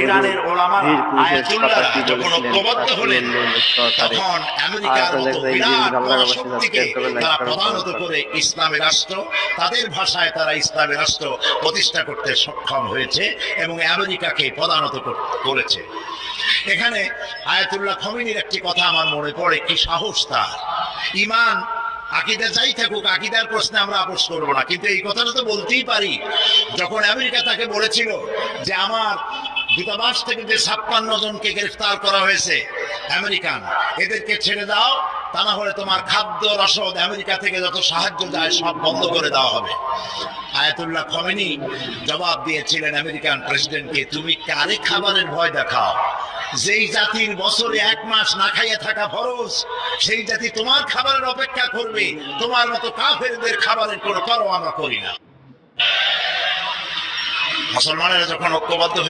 ইরানের ওলামারা আয়াতুল্লাহরা যখন ঐক্যবদ্ধ হলেন তখন আমেরিকার মতো বিরাট শক্তিকে তারা প্রধানত করে ইসলামী রাষ্ট্র, তাদের ভাষায় তারা ইসলামী রাষ্ট্র প্রতিষ্ঠা করতে সক্ষম হয়েছে এবং আমেরিকাকে প্রধানত করেছে। এখানে আয়াতুল্লাহ খমেনির একটি কথা আমার মনে পড়ে, কি সাহস তার! ঈমান আকীদা যাই থাকুক, আকীদার প্রশ্নে আমরা আপোষ করবো না, কিন্তু এই কথাটা তো বলতেই পারি। যখন আমেরিকা তাকে বলেছিল যে আমার দূতাবাস থেকে যে 56 জনকে গ্রেফতার করা হয়েছে আমেরিকান, এদেরকে ছেড়ে দাও, তা না হলে তোমার খাদ্য রসদ আমেরিকা থেকে যত সাহায্য যায় সব বন্ধ করে দেওয়া হবে। আয়াতুল্লাহ খমেনি জবাব দিয়েছিলেন আমেরিকান প্রেসিডেন্টকে, তুমি কারে খাবারের ভয় দেখাও? যেই জাতির বছরে 1 মাস না খাইয়ে থাকা ফরজ, সেই জাতি তোমার খাবারের অপেক্ষা করবে। তোমার মতো কাফেরদের খাবারের কোনো পরোয়া আমরা করি না। মুসলমানেরা যখন ঐক্যবদ্ধ